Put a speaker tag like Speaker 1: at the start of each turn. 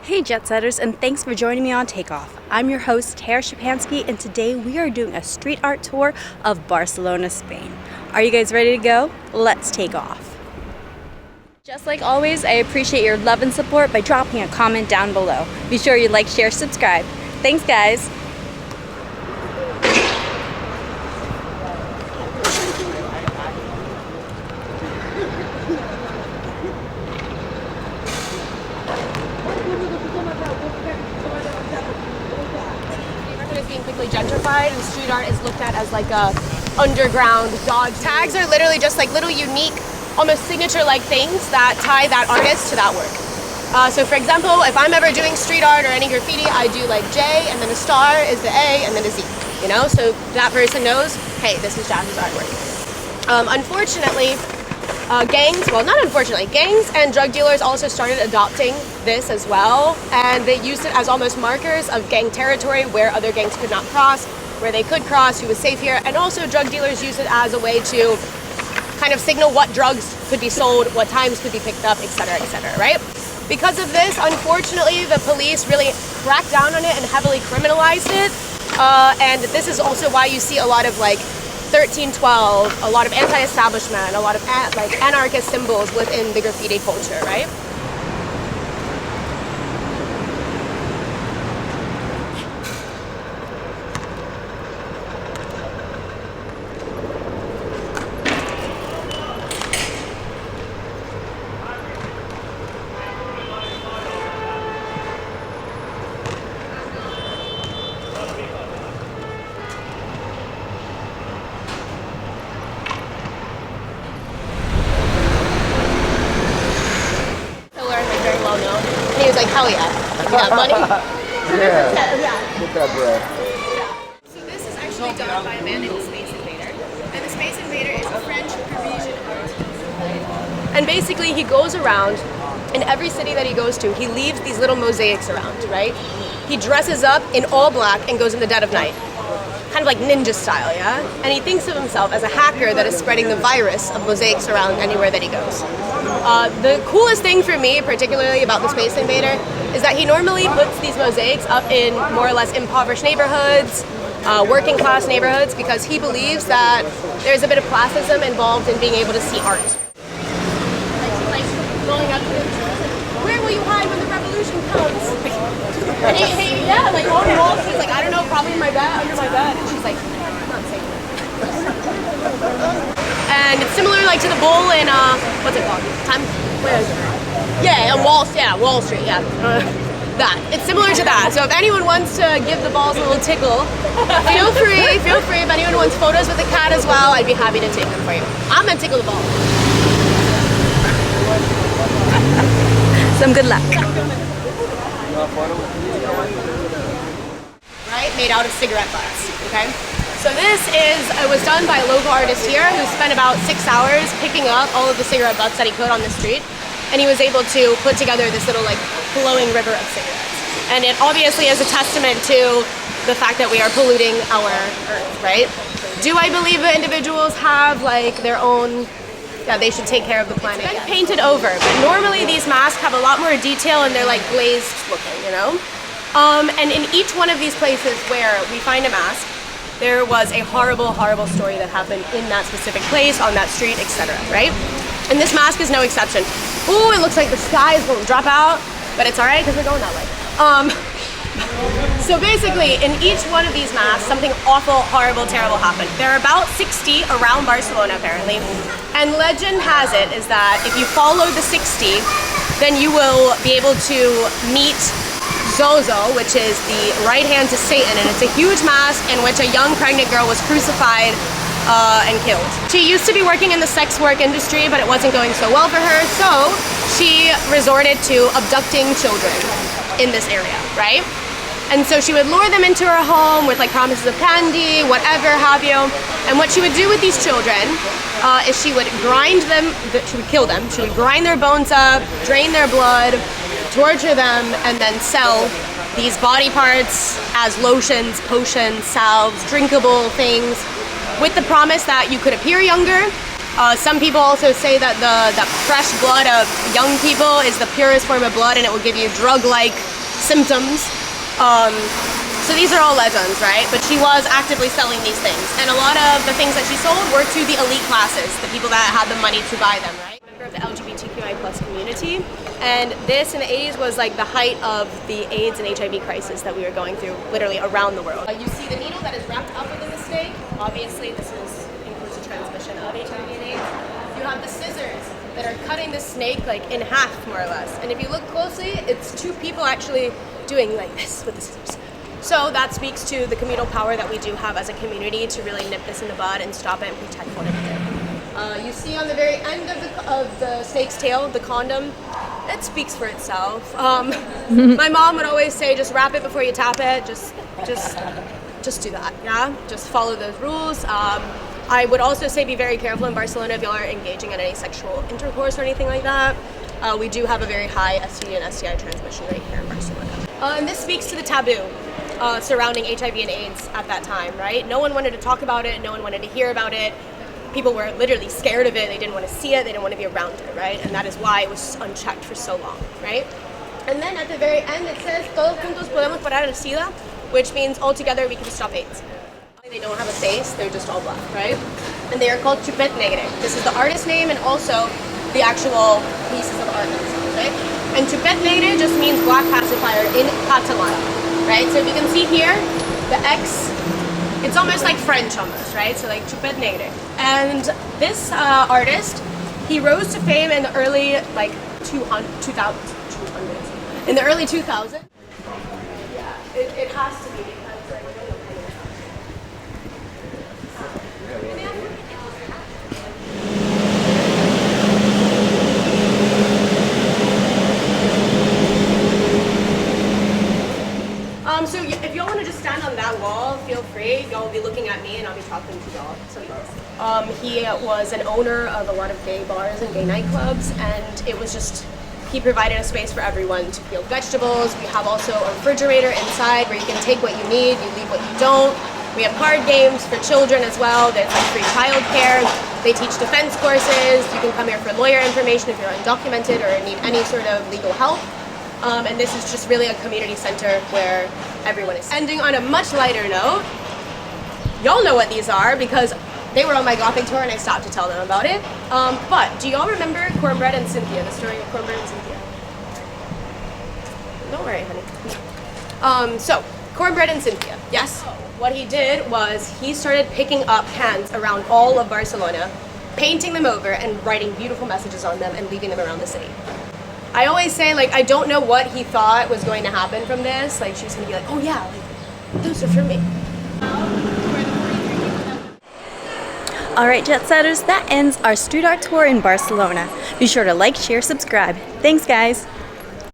Speaker 1: Hey Jet Setters, and thanks for joining me on Takeoff. I'm your host, Tara Shapansky, and today we are doing a street art tour of Barcelona, Spain. Are you guys ready to go? Let's take off. Just like always, I appreciate your love and support by dropping a comment down below. Be sure you like, share, subscribe. Thanks guys!
Speaker 2: Quickly gentrified, and street art is looked at as like a underground dodge. Tags are literally just like little unique, almost signature-like things that tie that artist to that work. So for example, if I'm ever doing street art or any graffiti, I do like J, and then a star is the A, and then a Z, you know? So that person knows, hey, this is Jazz's artwork. Unfortunately, gangs and drug dealers also started adopting this as well, and they used it as almost markers of gang territory where other gangs could not cross, where they could cross, who was safe here, and also drug dealers use it as a way to kind of signal what drugs could be sold, what times could be picked up, etc., right? Because of this, unfortunately, the police really cracked down on it and heavily criminalized it, and this is also why you see a lot of like 1312, a lot of anti-establishment, a lot of like anarchist symbols within the graffiti culture, right? He was like, hell yeah. You got money?
Speaker 3: Yeah. Get that bread.
Speaker 2: So this is actually done by a man named Space Invader. And the Space Invader is a French Parisian artist. And basically he goes around, in every city that he goes to, he leaves these little mosaics around, right? He dresses up in all black and goes in the dead of night. Kind of like ninja style, yeah? And he thinks of himself as a hacker that is spreading the virus of mosaics around anywhere that he goes. The coolest thing for me, particularly about the Space Invader, is that he normally puts these mosaics up in more or less impoverished neighborhoods, working class neighborhoods, because he believes that there's a bit of classism involved in being able to see art. Like going up to him, where will you hide when the revolution comes? And yeah, like on walls, he's like, I don't know, probably in my bed, under my bed. And she's like, I'm not saying that. And it's similar like to the bull in, what's it called? Where is it? Yeah, Wall Street, yeah. That. It's similar to that. So if anyone wants to give the balls a little tickle, feel free. If anyone wants photos with the cat as well, I'd be happy to take them for you. I'm gonna tickle the ball.
Speaker 1: Some good luck.
Speaker 2: Right? Made out of cigarette butts, okay? So this was done by a local artist here who spent about 6 hours picking up all of the cigarette butts that he could on the street, and he was able to put together this little like flowing river of cigarettes. And it obviously is a testament to the fact that we are polluting our earth, right? Do I believe that individuals have like their own, yeah, they should take care of the planet? It's been painted over, but normally these masks have a lot more detail and they're like glazed looking, you know? And in each one of these places where we find a mask, there was a horrible, horrible story that happened in that specific place, on that street, etc., right? And this mask is no exception. Ooh, it looks like the sky is going to drop out, but it's all right because we're going that way. So basically, in each one of these masks, something awful, horrible, terrible happened. There are about 60 around Barcelona, apparently. And legend has it is that if you follow the 60, then you will be able to meet Zozo, which is the right hand to Satan, and it's a huge mask in which a young pregnant girl was crucified and killed. She used to be working in the sex work industry, but it wasn't going so well for her, so she resorted to abducting children in this area, right? And so she would lure them into her home with like promises of candy, whatever have you. And what she would do with these children is she would grind them, she would kill them, she would grind their bones up, drain their blood, torture them, and then sell these body parts as lotions, potions, salves, drinkable things, with the promise that you could appear younger, Some people also say that the fresh blood of young people is the purest form of blood and it will give you drug-like symptoms. So these are all legends, right? But she was actively selling these things. And a lot of the things that she sold were to the elite classes, the people that had the money to buy them, right? Member of the LGBTQI+ community. And this in the 80s was like the height of the AIDS and HIV crisis that we were going through literally around the world. You see the needle that is wrapped up within the snake. Obviously this includes the transmission of HIV and AIDS. You have the scissors that are cutting the snake like in half, more or less. And if you look closely, it's two people actually doing like this with the scissors. So that speaks to the communal power that we do have as a community to really nip this in the bud and stop it and protect one another. You see on the very end of the snake's tail, the condom, it speaks for itself. My mom would always say, just wrap it before you tap it, just do that, yeah? Just follow those rules. I would also say be very careful in Barcelona if y'all are engaging in any sexual intercourse or anything like that. We do have a very high STD and STI transmission rate here in Barcelona. And this speaks to the taboo surrounding HIV and AIDS at that time, right? No one wanted to talk about it, no one wanted to hear about it. People were literally scared of it, they didn't want to see it, they didn't want to be around it, right? And that is why it was unchecked for so long, right? And then at the very end it says, todos juntos podemos parar el SIDA, which means all together we can stop AIDS. They don't have a face, they're just all black, right? And they are called Xupet Negre. This is the artist name and also the actual pieces of art themselves, right? And Xupet Negre just means black pacifier in Catalan, right? So if you can see here, the X, it's almost like French almost, right? So like Xupet Negre. And this artist, he rose to fame in the early like 2000s. In the early 2000s. Yeah, it has to be because so if y'all want to just stand on that wall, feel free. Y'all will be looking at me and I'll be talking to y'all. So he was an owner of a lot of gay bars and gay nightclubs, and it was just, he provided a space for everyone to peel vegetables. We have also a refrigerator inside where you can take what you need, you leave what you don't. We have card games for children as well. There's like free childcare. They teach defense courses. You can come here for lawyer information if you're undocumented or need any sort of legal help. And this is just really a community center where everyone is. Ending on a much lighter note, y'all know what these are because they were on my Gothic tour and I stopped to tell them about it. But do y'all remember Cornbread and Cynthia, the story of Cornbread and Cynthia? Don't worry, honey. So, Cornbread and Cynthia, yes? What he did was he started picking up cans around all of Barcelona, painting them over and writing beautiful messages on them and leaving them around the city. I always say, like, I don't know what he thought was going to happen from this. Like, she was going to be like, oh yeah, like, those are for me.
Speaker 1: All right, Jet Setters, that ends our street art tour in Barcelona. Be sure to like, share, subscribe. Thanks, guys.